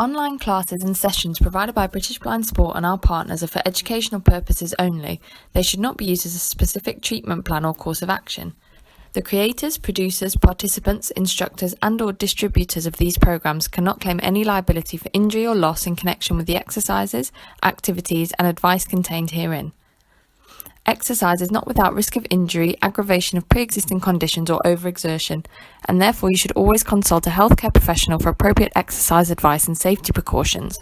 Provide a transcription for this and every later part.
Online classes and sessions provided by British Blind Sport and our partners are for educational purposes only. They should not be used as a specific treatment plan or course of action. The creators, producers, participants, instructors and/or distributors of these programs cannot claim any liability for injury or loss in connection with the exercises, activities and advice contained herein. Exercise is not without risk of injury, aggravation of pre-existing conditions or overexertion, and therefore you should always consult a healthcare professional for appropriate exercise advice and safety precautions.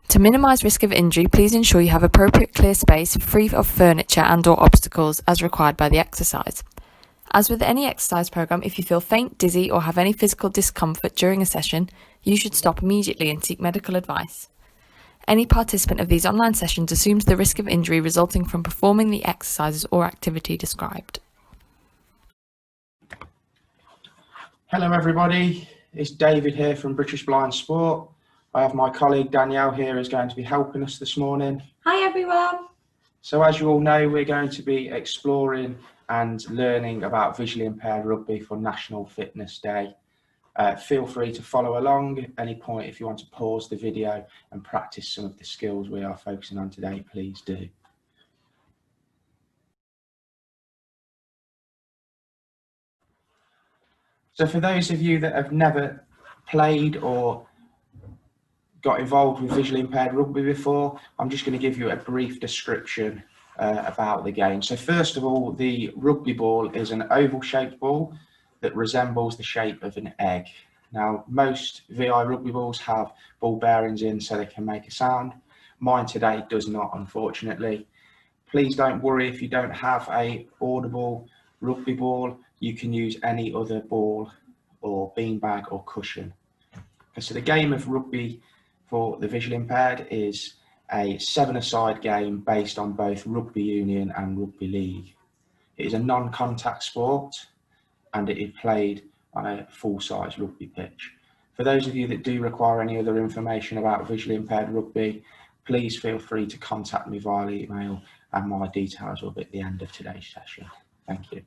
To minimise risk of injury, please ensure you have appropriate clear space, free of furniture and/or obstacles as required by the exercise. As with any exercise program, if you feel faint, dizzy or have any physical discomfort during a session, you should stop immediately and seek medical advice. Any participant of these online sessions assumes the risk of injury resulting from performing the exercises or activity described. Hello everybody, it's David here from British Blind Sport. I have my colleague Danielle here who's going to be helping us this morning. Hi everyone. So as you all know, we're going to be exploring and learning about visually impaired rugby for National Fitness Day. Feel free to follow along at any point. If you want to pause the video and practice some of the skills we are focusing on today, please do. So for those of you that have never played or got involved with visually impaired rugby before, I'm just going to give you a brief description about the game. So first of all, the rugby ball is an oval shaped ball that resembles the shape of an egg. Now, most VI rugby balls have ball bearings in so they can make a sound. Mine today does not, unfortunately. Please don't worry if you don't have a audible rugby ball. You can use any other ball or beanbag or cushion. So the game of rugby for the visually impaired is a 7-a-side game based on both rugby union and rugby league. It is a non-contact sport and it is played on a full-size rugby pitch. For those of you that do require any other information about visually impaired rugby, please feel free to contact me via email and my details will be at the end of today's session. Thank you.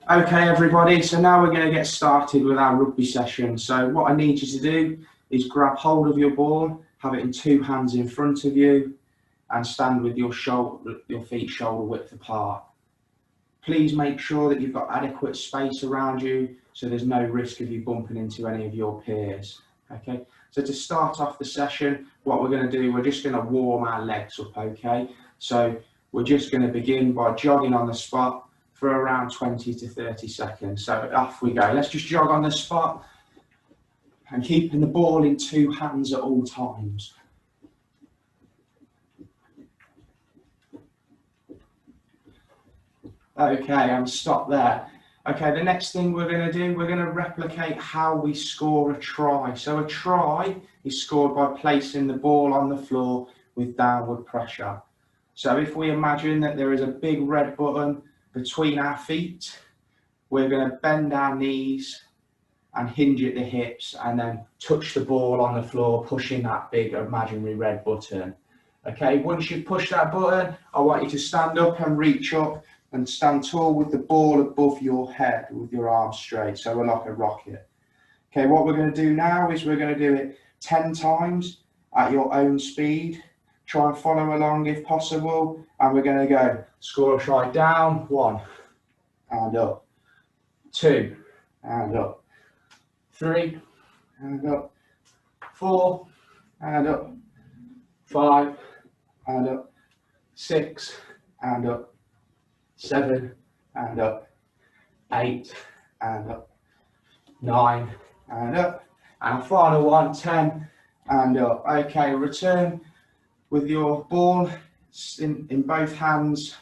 Okay everybody, so now we're going to get started with our rugby session. So what I need you to do is grab hold of your ball, have it in 2 hands in front of you, and stand with your feet shoulder width apart. Please make sure that you've got adequate space around you so there's no risk of you bumping into any of your peers. Okay, so to start off the session, what we're going to do, we're just going to warm our legs up, okay? So we're just going to begin by jogging on the spot for around 20 to 30 seconds. So off we go. Let's just jog on the spot and keeping the ball in 2 hands at all times. Okay, and stop there. Okay, the next thing we're going to do, we're going to replicate how we score a try. So a try is scored by placing the ball on the floor with downward pressure. So if we imagine that there is a big red button between our feet, we're going to bend our knees and hinge at the hips and then touch the ball on the floor, pushing that big imaginary red button. Okay, once you've pushed that button, I want you to stand up and reach up and stand tall with the ball above your head with your arms straight, so we're like a rocket. Okay, what we're going to do now is we're going to do it 10 times at your own speed. Try and follow along if possible, and we're going to go score a try down, 1 and up, 2 and up, 3 and up, 4 and up, 5 and up, 6 and up, 7 and up, 8 and up, 9 and up, and a final one, 10 and up. Okay, return with your ball in both hands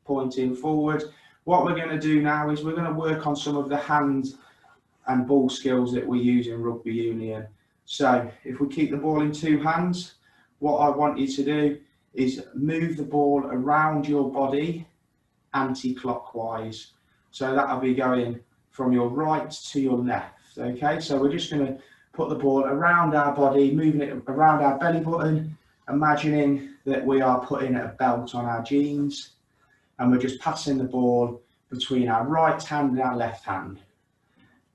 pointing forward. What we're going to do now is we're going to work on some of the hand and ball skills that we use in rugby union. So if we keep the ball in 2 hands, what I want you to do is move the ball around your body anti-clockwise. So that'll be going from your right to your left. Okay, so we're just going to put the ball around our body, moving it around our belly button, imagining that we are putting a belt on our jeans and we're just passing the ball between our right hand and our left hand.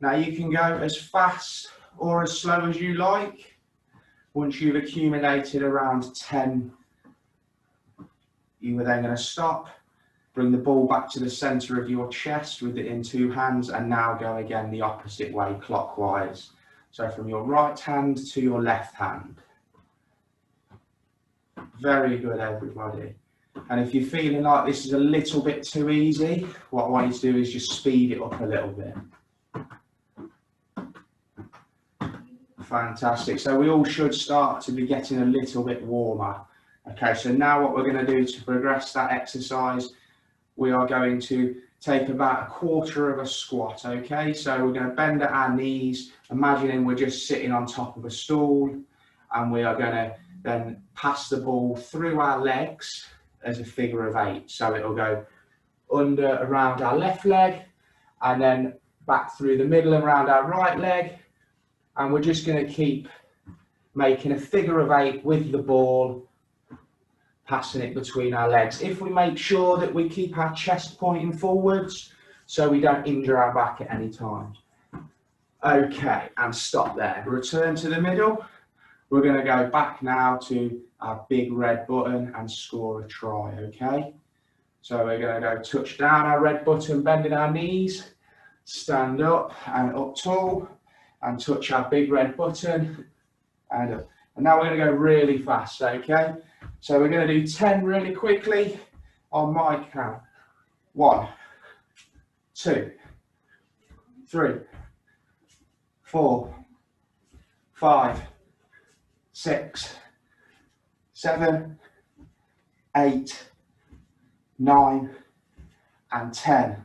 Now you can go as fast or as slow as you like. Once you've accumulated around 10, you are then going to stop, bring the ball back to the centre of your chest with it in 2 hands, and now go again the opposite way, clockwise. So from your right hand to your left hand. Very good, everybody. And if you're feeling like this is a little bit too easy, what I want you to do is just speed it up a little bit. Fantastic. So we all should start to be getting a little bit warmer. Okay, so now what we're going to do to progress that exercise, we are going to take about 1/4 of a squat. Okay, so we're going to bend at our knees, imagining we're just sitting on top of a stool, and we are going to then pass the ball through our legs as a figure of 8. So it'll go under around our left leg, and then back through the middle and around our right leg. And we're just going to keep making a figure of 8 with the ball, passing it between our legs. If we make sure that we keep our chest pointing forwards, so we don't injure our back at any time. Okay, and stop there. Return to the middle. We're going to go back now to our big red button and score a try, okay? So we're going to go touch down our red button, bending our knees, stand up and up tall, and touch our big red button and up. And now we're going to go really fast, okay? So we're going to do 10 really quickly on my count. 1, 2, 3, 4, 5, 6, 7, 8, 9, and 10.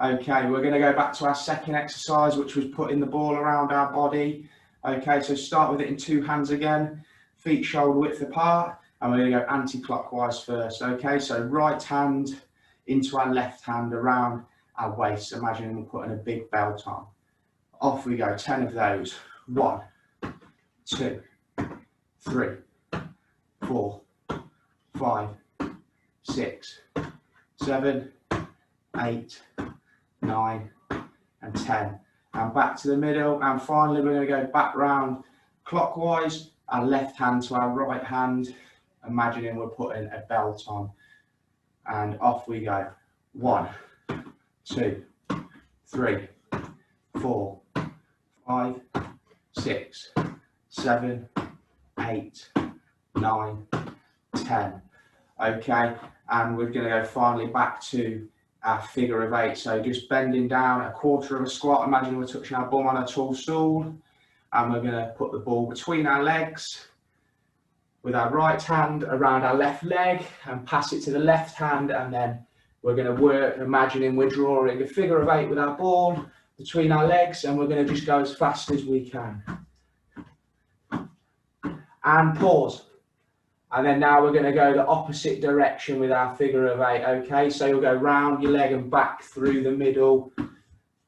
Okay, we're going to go back to our second exercise, which was putting the ball around our body. Okay, so start with it in 2 hands again, feet shoulder width apart, and we're going to go anti-clockwise first. Okay, so right hand into our left hand around our waist. Imagine we're putting a big belt on. Off we go, 10 of those. 1, 2, 3, 4, 5, 6, 7, 8, 9, and 10. And back to the middle, and finally we're going to go back round clockwise, our left hand to our right hand, imagining we're putting a belt on, and off we go. 1, 2, 3, 4, 5, 6, 7, 8, 9, 10. Okay, and we're going to go finally back to our figure of 8. So just bending down 1/4 of a squat. Imagine we're touching our bum on a tall stool, and we're going to put the ball between our legs with our right hand around our left leg and pass it to the left hand, and then we're going to work imagining we're drawing a figure of 8 with our ball between our legs, and we're going to just go as fast as we can. And pause. And then now we're going to go the opposite direction with our figure of 8, okay? So you'll go round your leg and back through the middle.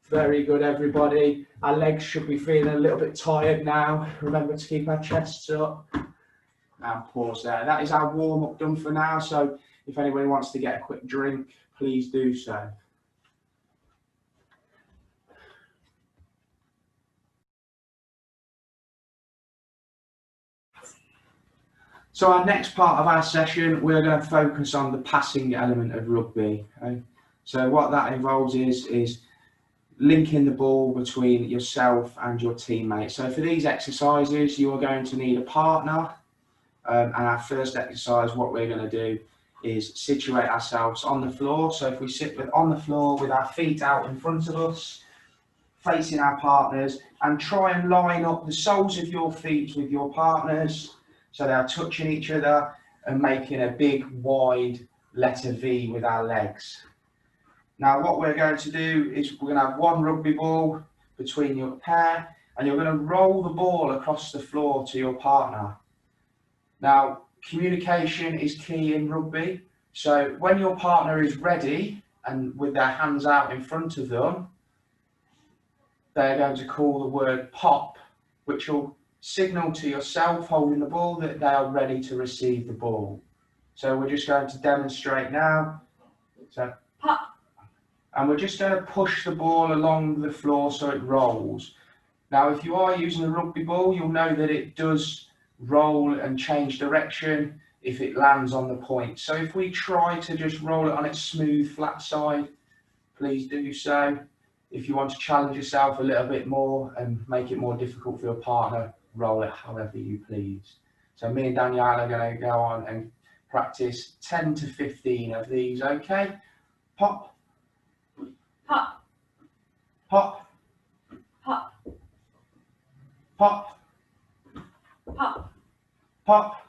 Very good, everybody. Our legs should be feeling a little bit tired now. Remember to keep our chests up. And pause there. That is our warm-up done for now. So if anyone wants to get a quick drink, please do so. So our next part of our session, we're going to focus on the passing element of rugby. Okay? So what that involves is linking the ball between yourself and your teammate. So for these exercises, you are going to need a partner. And our first exercise, what we're going to do is situate ourselves on the floor. So if we sit on the floor with our feet out in front of us, facing our partners, and try and line up the soles of your feet with your partners, so they are touching each other and making a big wide letter V with our legs. Now what we're going to do is we're going to have one rugby ball between your pair, and you're going to roll the ball across the floor to your partner. Now communication is key in rugby, so when your partner is ready and with their hands out in front of them, they're going to call the word pop, which will signal to yourself holding the ball that they are ready to receive the ball. So we're just going to demonstrate now. So pop. and we're just going to push the ball along the floor so it rolls. Now, if you are using a rugby ball, you'll know that it does roll and change direction if it lands on the point. So if we try to just roll it on its smooth, flat side, please do so. If you want to challenge yourself a little bit more and make it more difficult for your partner, roll it however you please. So me and Danielle are going to go on and practice 10 to 15 of these, okay? Pop. Pop. Pop. Pop. Pop. Pop. Pop.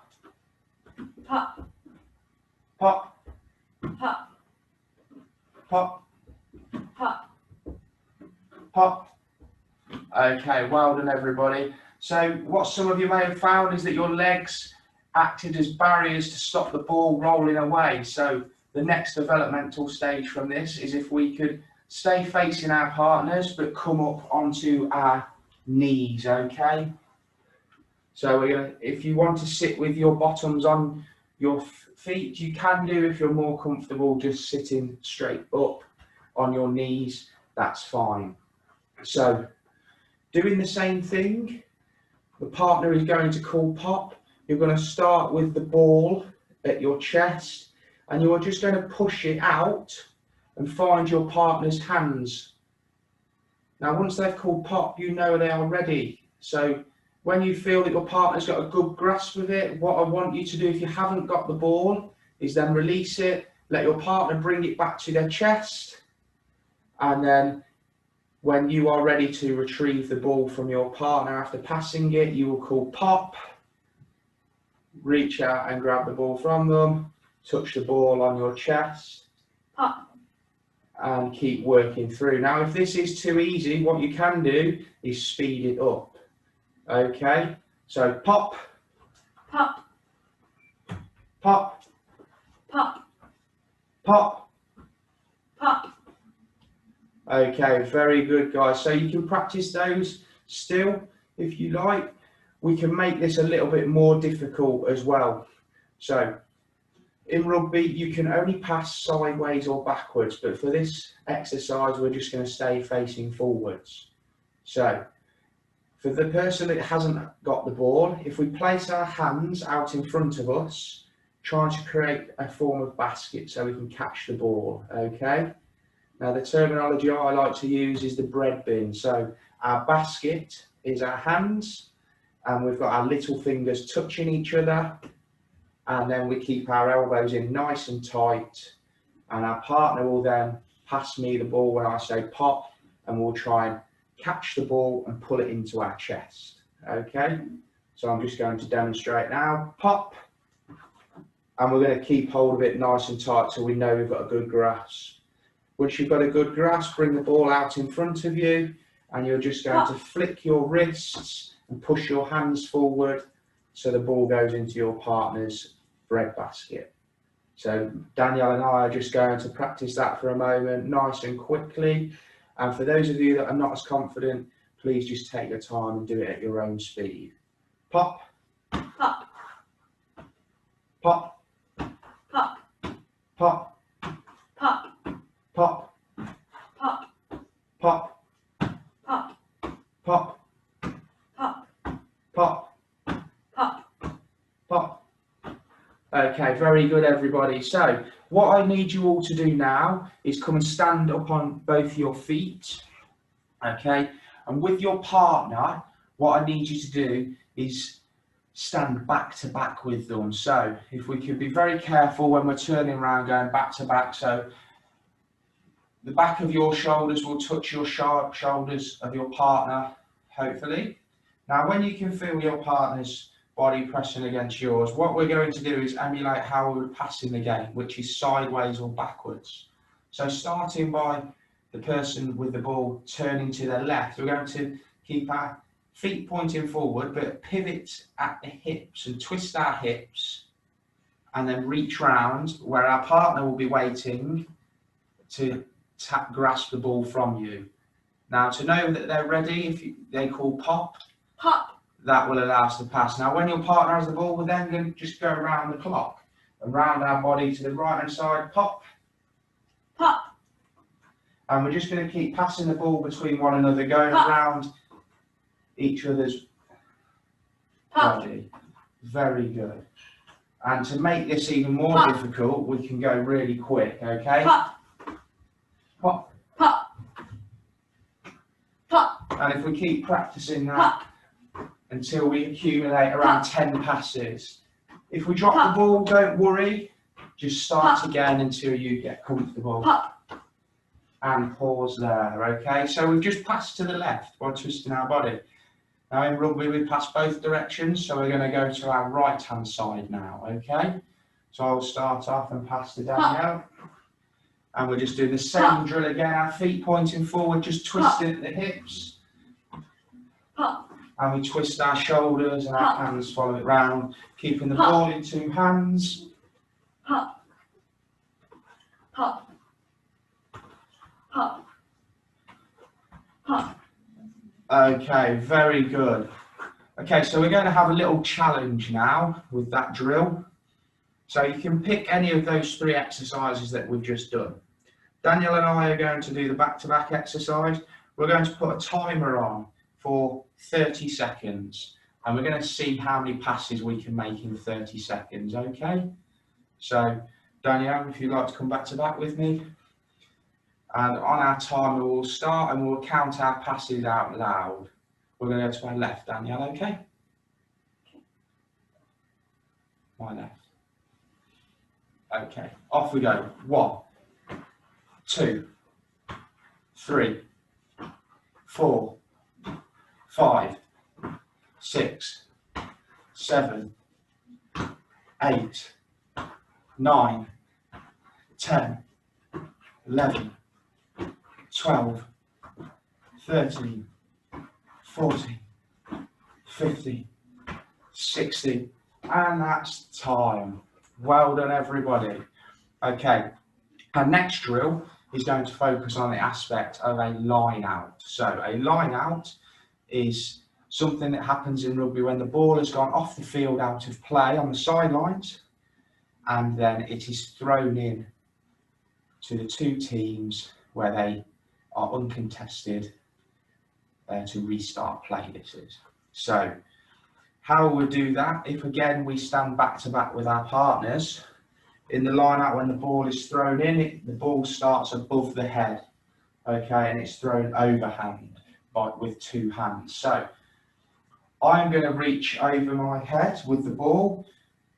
Pop. Pop. Pop. Pop. Pop. Pop. Okay, well done everybody. So what some of you may have found is that your legs acted as barriers to stop the ball rolling away. So the next developmental stage from this is if we could stay facing our partners but come up onto our knees, okay? So we're gonna, if you want to sit with your bottoms on your feet, you can do. If you're more comfortable just sitting straight up on your knees, that's fine. So doing the same thing, the partner is going to call pop. You're going to start with the ball at your chest and you're just going to push it out and find your partner's hands. Now once they've called pop, you know they are ready. So when you feel that your partner's got a good grasp of it, what I want you to do if you haven't got the ball is then release it, let your partner bring it back to their chest, and then when you are ready to retrieve the ball from your partner after passing it, you will call pop, reach out and grab the ball from them, touch the ball on your chest, Pop. and keep working through. Now if this is too easy, what you can do is speed it up. Okay, so pop, Pop. pop, Pop. pop. Pop. Okay, very good guys. So you can practice those still if you like. We can make this a little bit more difficult as well. So in rugby, you can only pass sideways or backwards, but for this exercise, we're just going to stay facing forwards. So for the person that hasn't got the ball, if we place our hands out in front of us, trying to create a form of basket so we can catch the ball, okay? Now the terminology I like to use is the bread bin. So our basket is our hands and we've got our little fingers touching each other, and then we keep our elbows in nice and tight, and our partner will then pass me the ball when I say pop, and we'll try and catch the ball and pull it into our chest, okay? So I'm just going to demonstrate now. Pop, and we're going to keep hold of it nice and tight so we know we've got a good grasp. Once you've got a good grasp, bring the ball out in front of you, and you're just going to flick your wrists and push your hands forward so the ball goes into your partner's bread basket. So Danielle and I are just going to practice that for a moment, nice and quickly. And for those of you that are not as confident, please just take your time and do it at your own speed. Pop. Pop. Pop. Pop. Pop. Pop. Pop. Pop. Pop. Pop. Pop. Pop. Pop. Pop. Pop. Okay, very good everybody. So what I need you all to do now is come and stand up on both your feet, okay? And with your partner, what I need you to do is stand back to back with them. So if we could be very careful when we're turning around going back to back, so the back of your shoulders will touch your sharp shoulders of your partner, hopefully. Now when you can feel your partner's body pressing against yours, what we're going to do is emulate how we would pass in the game, which is sideways or backwards. So starting by the person with the ball turning to their left, we're going to keep our feet pointing forward, but pivot at the hips and twist our hips, and then reach round where our partner will be waiting to grasp the ball from you. Now to know that they're ready, if they call pop, Pop. that will allow us to pass. Now when your partner has the ball, we're then going to just go around the clock, around our body to the right hand side, pop, Pop. And we're just going to keep passing the ball between one another, going Pop. around each other's Pop. body. Very good. And to make this even more Pop. difficult, we can go really quick, okay? Pop. Pop. Pop. Pop. And if we keep practicing that Pop. until we accumulate around Pop. 10 passes. If we drop Pop. the ball, don't worry. Just start Pop. again until you get comfortable. Pop. And pause there, okay? So we've just passed to the left by twisting our body. Now in rugby we pass both directions, so we're going to go to our right hand side now, okay? So I'll start off and pass to Danielle. And we're just doing the same drill again, our feet pointing forward, just twisting at the hips. Pop. And we twist our shoulders and our hands follow it round, keeping the ball in two hands. Pop. Pop. Pop. Pop. Okay, very good. Okay, so we're going to have a little challenge now with that drill. So you can pick any of those 3 exercises that we've just done. Daniel and I are going to do the back-to-back exercise. We're going to put a timer on for 30 seconds. And we're going to see how many passes we can make in 30 seconds, okay? So, Danielle, if you'd like to come back to back with me. And on our timer, we'll start and we'll count our passes out loud. We're going to go to my left, Danielle, okay? My left. Okay, off we go. 1, 2, 3, 4, 5, 6, 7, 8, 9, 10, 11, 12, 13, 14, 15, 16, and that's time. Well done, everybody. Okay, our next drill is going to focus on the aspect of a line out. So a line out is something that happens in rugby when the ball has gone off the field out of play on the sidelines, and then it is thrown in to the 2 teams where they are uncontested to restart play. This is. So how we do that, if again we stand back to back with our partners, in the line out when the ball is thrown in, the ball starts above the head, okay, and it's thrown overhand with 2 hands. So I'm going to reach over my head with the ball,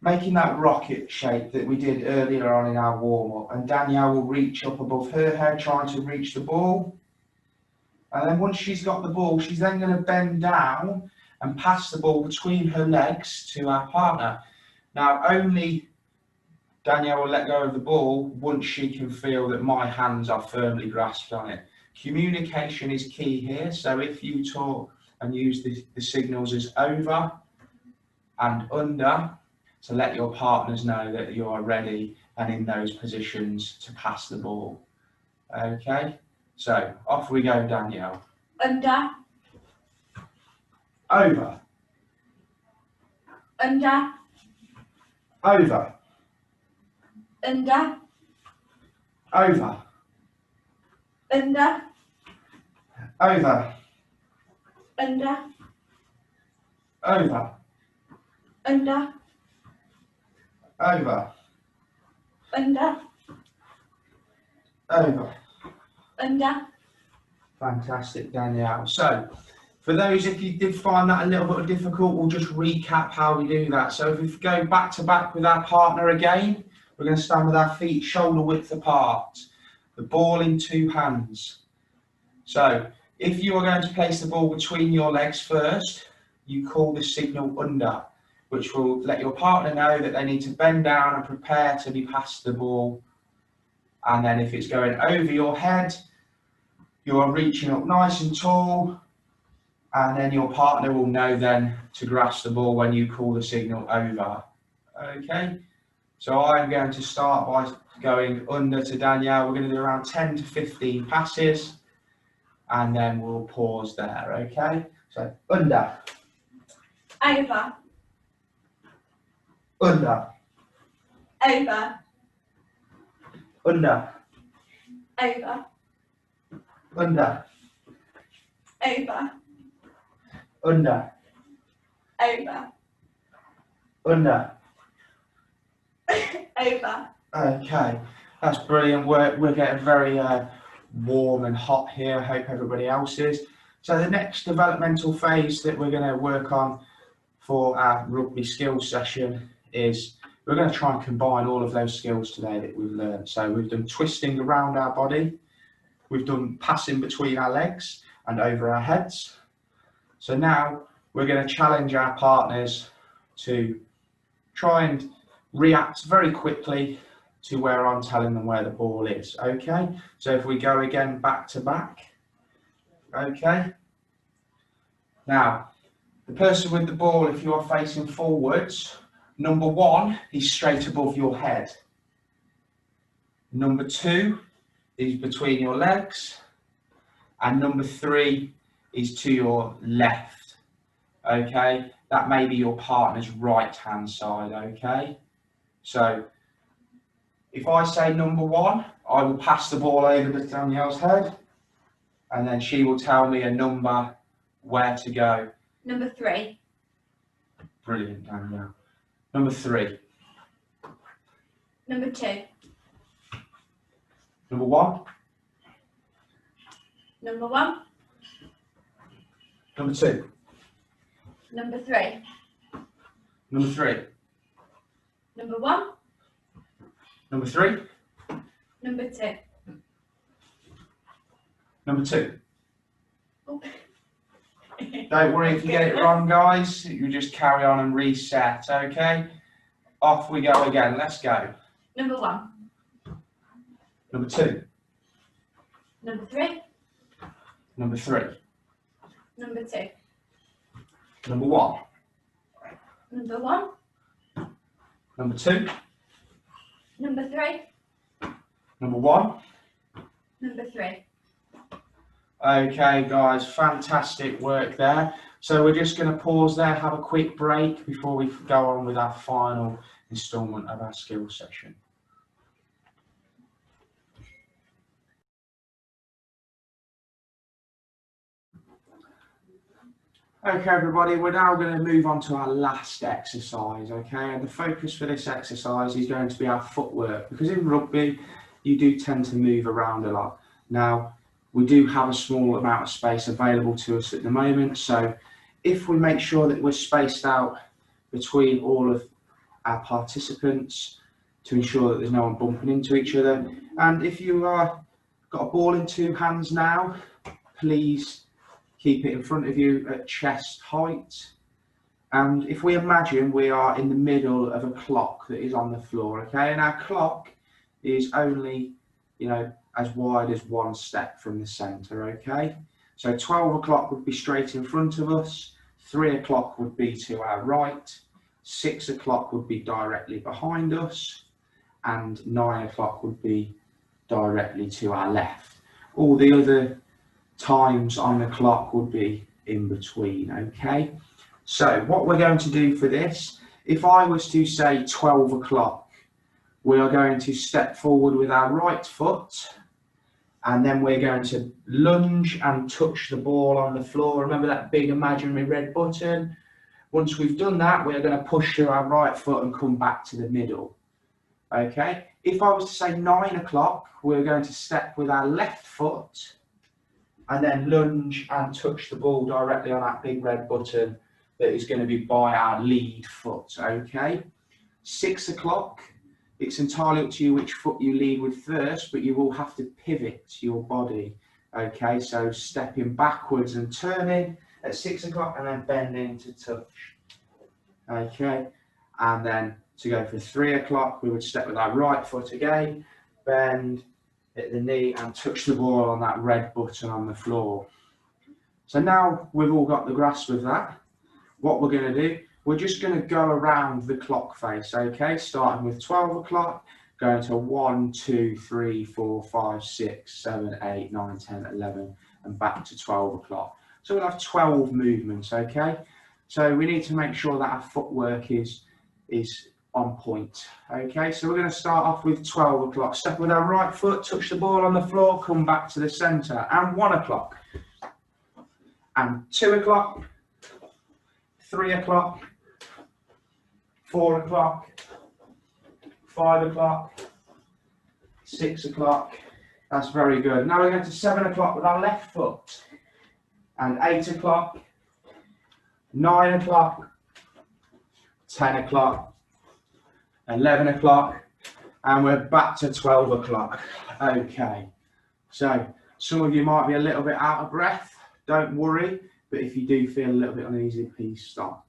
making that rocket shape that we did earlier on in our warm-up, and Danielle will reach up above her head trying to reach the ball, and then once she's got the ball, she's then going to bend down and pass the ball between her legs to our partner. Now only Danielle will let go of the ball once she can feel that my hands are firmly grasped on it. Communication is key here, so if you talk and use the signals as over and under, to let your partners know that you are ready and in those positions to pass the ball. Okay, so off we go, Danielle. Under. Over. Under. Over. Under. Over. Under. Over. Under. Over. Under. Over. Under. Over. Under. Fantastic, Danielle. So, for those, if you did find that a little bit difficult, we'll just recap how we do that. So if we go back to back with our partner again, we're going to stand with our feet shoulder width apart, the ball in 2 hands. So if you are going to place the ball between your legs first, you call the signal under, which will let your partner know that they need to bend down and prepare to be passed the ball. And then if it's going over your head, you are reaching up nice and tall, and then your partner will know then to grasp the ball when you call the signal over. Okay, so I'm going to start by going under to Danielle. We're going to do around 10 to 15 passes, and then we'll pause there, okay? So under. Over. Under. Over. Under. Over. under, over, under, over, under. over. Okay, that's brilliant work. We're getting very warm and hot here. I hope everybody else is. So the next developmental phase that we're going to work on for our rugby skills session is we're going to try and combine all of those skills today that we've learned. So we've done twisting around our body, we've done passing between our legs and over our heads. So now we're going to challenge our partners to try and react very quickly to where I'm telling them where the ball is. Okay, so if we go again back to back. Okay, now the person with the ball, if you are facing forwards, number 1 is straight above your head. Number 2 is between your legs, and number 3 is to your left. Okay, that may be your partner's right hand side. Okay, so if I say number 1, I will pass the ball over to Danielle's head, and then she will tell me a number where to go. Number 3. Brilliant, Danielle. Number 3. Number 2. Number 1. Number 1. Number 2. Number 3. Number 3. Number 1. Number 3. Number 2. Number 2. Oh. Don't worry if you get it wrong, guys. You just carry on and reset, okay? Off we go again. Let's go. Number 1. Number 2. Number 3. Number 3. Number 2. Number 1. Number 1. Number 2. Number 3. Number 1. Number 3. Okay, guys, fantastic work there. So we're just going to pause there, have a quick break before we go on with our final instalment of our skills session. Okay, everybody, we're now going to move on to our last exercise, okay? And the focus for this exercise is going to be our footwork, because in rugby, you do tend to move around a lot. Now, we do have a small amount of space available to us at the moment, so if we make sure that we're spaced out between all of our participants to ensure that there's no one bumping into each other, and if you got a ball in 2 hands now, please keep it in front of you at chest height. And if we imagine we are in the middle of a clock that is on the floor, okay, and our clock is only, as wide as 1 step from the center, okay? So 12 o'clock would be straight in front of us, 3 o'clock would be to our right, 6 o'clock would be directly behind us, and 9 o'clock would be directly to our left. All the other times on the clock would be in between, okay? So what we're going to do for this, if I was to say 12 o'clock, we are going to step forward with our right foot, and then we're going to lunge and touch the ball on the floor. Remember that big imaginary red button? Once we've done that, we're going to push through our right foot and come back to the middle. Okay? If I was to say 9 o'clock, we're going to step with our left foot and then lunge and touch the ball directly on that big red button that is going to be by our lead foot. Okay? 6 o'clock. It's entirely up to you which foot you lead with first, but you will have to pivot your body. Okay, so stepping backwards and turning at 6 o'clock and then bending to touch. Okay, and then to go for 3 o'clock, we would step with our right foot again, bend at the knee and touch the ball on that red button on the floor. So now we've all got the grasp of that. What we're going to do, we're just going to go around the clock face, okay? Starting with 12 o'clock, going to 1, 2, 3, 4, 5, 6, 7, 8, 9, 10, 11, and back to 12 o'clock. So we'll have 12 movements, okay? So we need to make sure that our footwork is on point. Okay, so we're going to start off with 12 o'clock. Step with our right foot, touch the ball on the floor, come back to the centre. And 1 o'clock. And 2 o'clock. 3 o'clock. 4 o'clock. 5 o'clock. 6 o'clock. That's very good. Now we're going to 7 o'clock with our left foot. And 8 o'clock. 9 o'clock. 10 o'clock. 11 o'clock. And we're back to 12 o'clock. Okay. So some of you might be a little bit out of breath. Don't worry. But if you do feel a little bit uneasy, please stop.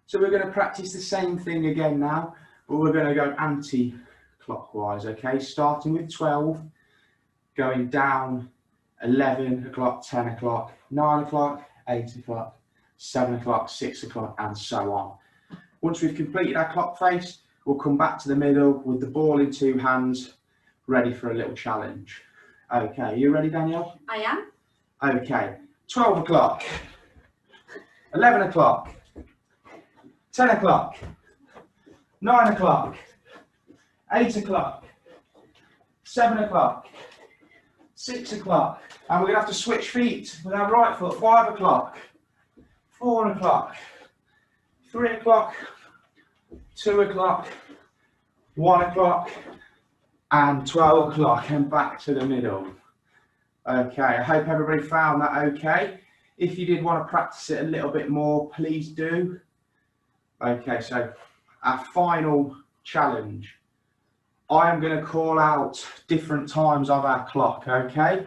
So we're going to practice the same thing again now. But we're going to go anti-clockwise. Okay. Starting with 12. Going down 11 o'clock, 10 o'clock, 9 o'clock, 8 o'clock, 7 o'clock, 6 o'clock, and so on. Once we've completed our clock face, we'll come back to the middle with the ball in 2 hands, ready for a little challenge. Okay, you ready, Danielle? I am. Okay, 12 o'clock, 11 o'clock, 10 o'clock, 9 o'clock, 8 o'clock, 7 o'clock, 6 o'clock, and we're going to have to switch feet with our right foot. 5 o'clock, 4 o'clock, 3 o'clock, 2 o'clock, 1 o'clock, and 12 o'clock, and back to the middle. Okay, I hope everybody found that okay. If you did want to practice it a little bit more, please do. Okay, so our final challenge. I am going to call out different times of our clock, okay?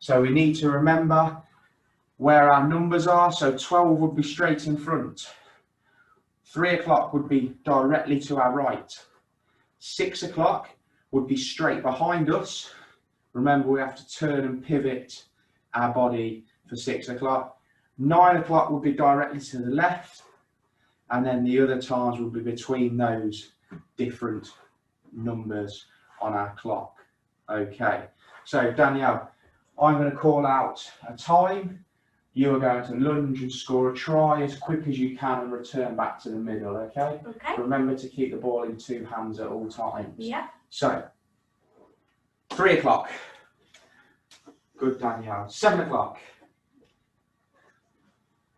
So we need to remember where our numbers are. So 12 would be straight in front. 3 o'clock would be directly to our right. 6 o'clock would be straight behind us. Remember, we have to turn and pivot our body for 6 o'clock. 9 o'clock would be directly to the left. And then the other times would be between those different numbers on our clock. Okay, so Danielle, I'm going to call out a time. You are going to lunge and score a try as quick as you can and return back to the middle, okay? Okay. Remember to keep the ball in 2 hands at all times. Yeah. So, 3 o'clock. Good, Danielle. 7 o'clock.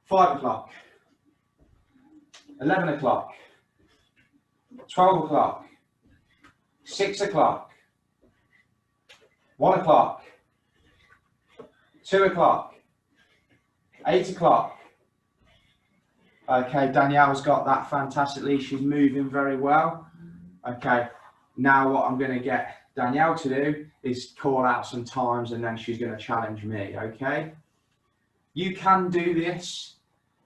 5 o'clock. 11 o'clock. 12 o'clock. 6 o'clock. 1 o'clock. 2 o'clock. 8 o'clock. Okay, Danielle's got that fantastically. She's moving very well. Okay, now what I'm going to get Danielle to do is call out some times and then she's going to challenge me, okay? You can do this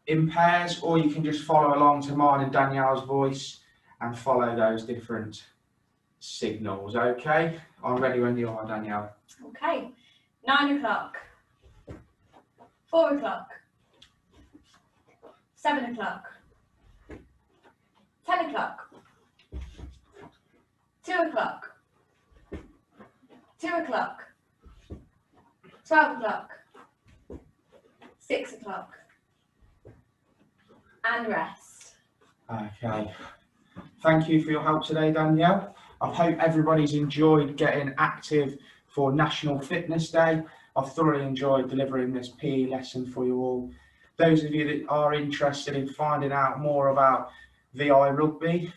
in pairs or you can just follow along to mine and Danielle's voice and follow those different signals, okay? I'm ready when you are, Danielle. Okay. 9 o'clock. 4 o'clock. 7 o'clock. 10 o'clock. 2 o'clock. 2 o'clock. 12 o'clock. 6 o'clock. And rest. Okay. Thank you for your help today, Danielle. I hope everybody's enjoyed getting active for National Fitness Day. I've thoroughly enjoyed delivering this PE lesson for you all. Those of you that are interested in finding out more about VI Rugby,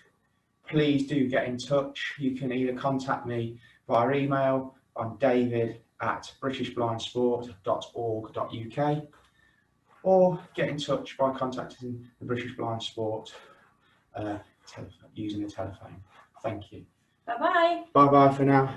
please do get in touch. You can either contact me via email. I'm david@britishblindsport.org.uk or get in touch by contacting the British Blind Sport using the telephone. Thank you. Bye-bye. Bye-bye for now.